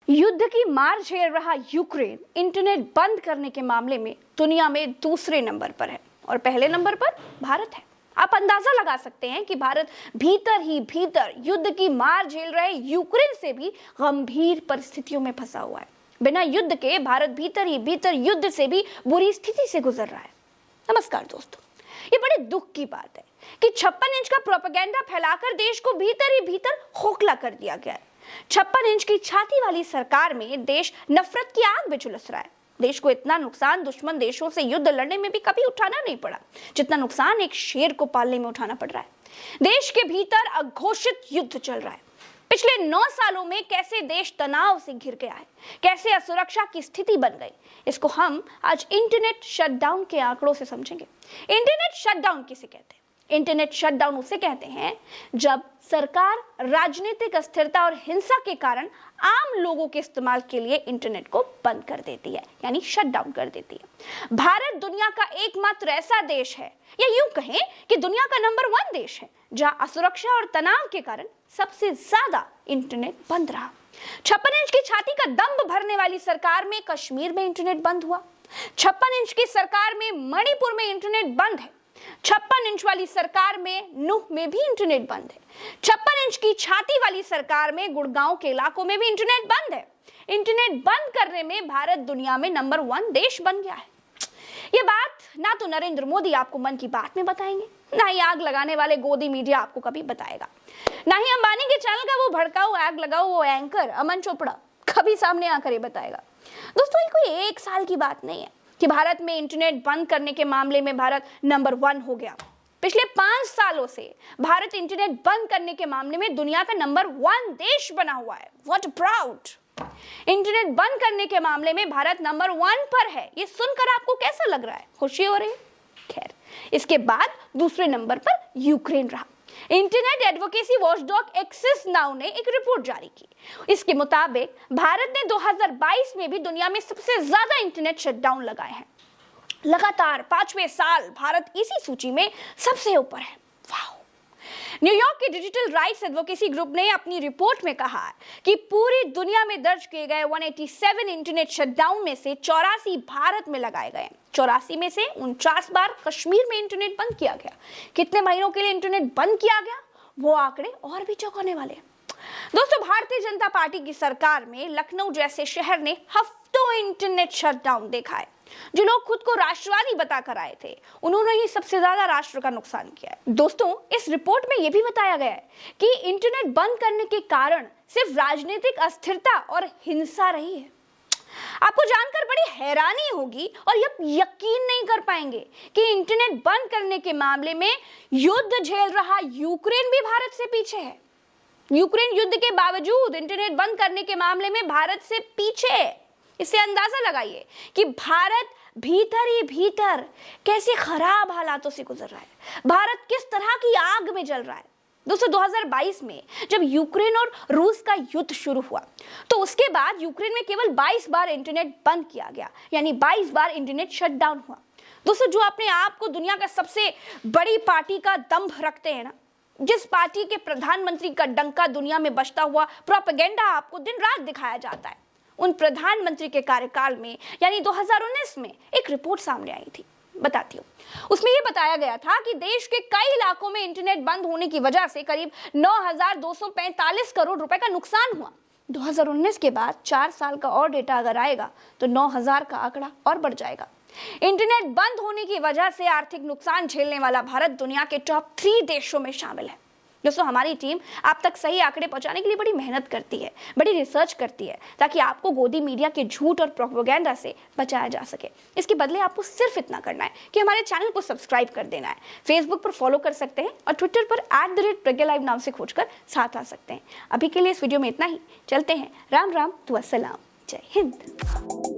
युद्ध की मार झेल रहा यूक्रेन इंटरनेट बंद करने के मामले में दुनिया में दूसरे नंबर पर है और पहले नंबर पर भारत है। आप अंदाजा लगा सकते हैं कि भारत भीतर ही भीतर युद्ध की मार झेल रहे यूक्रेन से भी गंभीर परिस्थितियों में फंसा हुआ है। बिना युद्ध के भारत भीतर ही भीतर युद्ध से भी बुरी स्थिति से गुजर रहा है। नमस्कार दोस्तों, ये बड़े दुख की बात है कि 56 इंच का प्रोपेगेंडा फैलाकर देश को भीतर ही भीतर खोखला कर दिया गया है। 56 इंच की छाती वाली सरकार में देश नफरत की आग में झुलस रहा है। देश को इतना नुकसान दुश्मन देशों से युद्ध लड़ने में भी कभी उठाना नहीं पड़ा जितना नुकसान एक शेर को पालने में उठाना पड़ रहा है। देश के भीतर अघोषित युद्ध चल रहा है। पिछले 9 सालों में कैसे देश तनाव से घिर गया है, कैसे असुरक्षा की स्थिति बन गई, इसको हम आज इंटरनेट शटडाउन के आंकड़ों से समझेंगे। इंटरनेट शटडाउन किसे कहते हैं? इंटरनेट शटडाउन उसे कहते हैं जब सरकार राजनीतिक अस्थिरता और हिंसा के कारण आम लोगों के इस्तेमाल के लिए इंटरनेट को बंद कर देती है, यानी शटडाउन कर देती है। भारत दुनिया का एकमात्र ऐसा देश है, या यूं कहें कि दुनिया का नंबर 1 देश है, जहां असुरक्षा और तनाव के कारण सबसे ज्यादा इंटरनेट बंद रहा। 56 इंच की छाती का दंभ भरने वाली सरकार में कश्मीर में इंटरनेट बंद हुआ। 56 इंच की सरकार में मणिपुर में इंटरनेट बंद है। 56 इंच वाली सरकार में नूह में भी इंटरनेट बंद है। 56 इंच की छाती वाली सरकार में गुड़गांव के इलाकों में भी इंटरनेट बंद है। इंटरनेट बंद करने में भारत दुनिया में नंबर 1 देश बन गया है। ये बात ना तो नरेंद्र मोदी आपको मन की बात में बताएंगे, ना ही आग लगाने वाले गोदी मीडिया आपको कभी बताएगा, ना ही अंबानी के चैनल का वो भड़काऊ आग लगाओ वो एंकर अमन चोपड़ा कभी सामने आकर ये बताएगा। दोस्तों, ये कोई 1 साल की बात नहीं है कि भारत में इंटरनेट बंद करने के मामले में भारत नंबर 1 हो गया। पिछले 5 सालों से भारत इंटरनेट बंद करने के मामले में दुनिया का नंबर 1 देश बना हुआ है। What proud! इंटरनेट बंद करने के मामले में भारत नंबर 1 पर है। ये सुनकर आपको कैसा लग रहा है? खुशी हो रही है? खैर, इसके बाद दूसरे नंबर पर यूक्रेन रहा। Internet advocacy watchdog Access Now ने एक रिपोर्ट जारी की। इसके मुताबिक भारत ने 2022 में भी दुनिया में सबसे ज्यादा इंटरनेट शटडाउन लगाए हैं। लगातार 5वें साल भारत इसी सूची में सबसे ऊपर है। वाह! न्यूयॉर्क के डिजिटल राइट्स एडवोकेसी ग्रुप ने अपनी रिपोर्ट में कहा कि पूरी दुनिया में दर्ज किए गए 187 इंटरनेट शटडाउन में से 84 भारत में लगाए गए। 84 में से 49 बार कश्मीर में इंटरनेट बंद किया गया। कितने महीनों के लिए इंटरनेट बंद किया गया, वो आंकड़े और भी चौंकाने वाले हैं। दोस्तों, भारतीय जनता पार्टी की सरकार में लखनऊ जैसे शहर ने हफ्तों इंटरनेट शटडाउन देखा है। जो लोग खुद को राष्ट्रवादी बताकर आए थे, उन्होंने ही सबसे ज्यादा राष्ट्र का नुकसान किया है। दोस्तों, इस रिपोर्ट में यह भी बताया गया है कि इंटरनेट बंद करने के कारण सिर्फ राजनीतिक अस्थिरता और हिंसा रही है। आपको जानकर बड़ी हैरानी होगी और आप यकीन नहीं कर पाएंगे कि इंटरनेट बंद करने के मामले में युद्ध झेल रहा यूक्रेन भी भारत से पीछे है। यूक्रेन युद्ध के बावजूद इंटरनेट बंद करने के मामले में भारत से पीछे है। इससे अंदाजा लगाइए कि भारत भीतर ही भीतर कैसे खराब हालातों से गुजर रहा है। भारत किस तरह की आग में जल रहा है। दोस्तों, 2022 में जब यूक्रेन और रूस का युद्ध शुरू हुआ तो उसके बाद यूक्रेन में केवल 22 बार इंटरनेट बंद किया गया, यानी 22 बार इंटरनेट शटडाउन हुआ। दोस्तों, जो अपने आप को दुनिया का सबसे बड़ी पार्टी का दंभ रखते हैं ना, जिस पार्टी के प्रधानमंत्री का डंका दुनिया में बजता हुआ प्रोपेगेंडा आपको दिन रात दिखाया जाता है, उन प्रधानमंत्री के कार्यकाल में यानी 2019 में एक रिपोर्ट सामने आई थी। बताती हूँ। उसमें यह बताया गया था कि देश के कई इलाकों में इंटरनेट बंद होने की वजह से करीब 9,245 करोड़ रुपए का नुकसान हुआ। 2019 के बाद 4 साल का और डेटा अगर आएगा तो 9,000 का आंकड़ा और बढ़ जाएगा। इंटरनेट बंद होने की वजह से आर्थिक नुकसान झेलने वाला भारत दुनिया के टॉप 3 देशों में शामिल है। दोस्तों, हमारी टीम आप तक सही आंकड़े पहुंचाने के लिए बड़ी मेहनत करती है, बड़ी रिसर्च करती है, ताकि आपको गोदी मीडिया के झूठ और प्रोपेगेंडा से बचाया जा सके। इसके बदले आपको सिर्फ इतना करना है कि हमारे चैनल को सब्सक्राइब कर देना है। फेसबुक पर फॉलो कर सकते हैं और ट्विटर पर @प्रज्ञा नाम से खोजकर साथ आ सकते हैं। अभी के लिए इस वीडियो में इतना ही। चलते हैं। राम राम, दुआ सलाम, जय हिंद।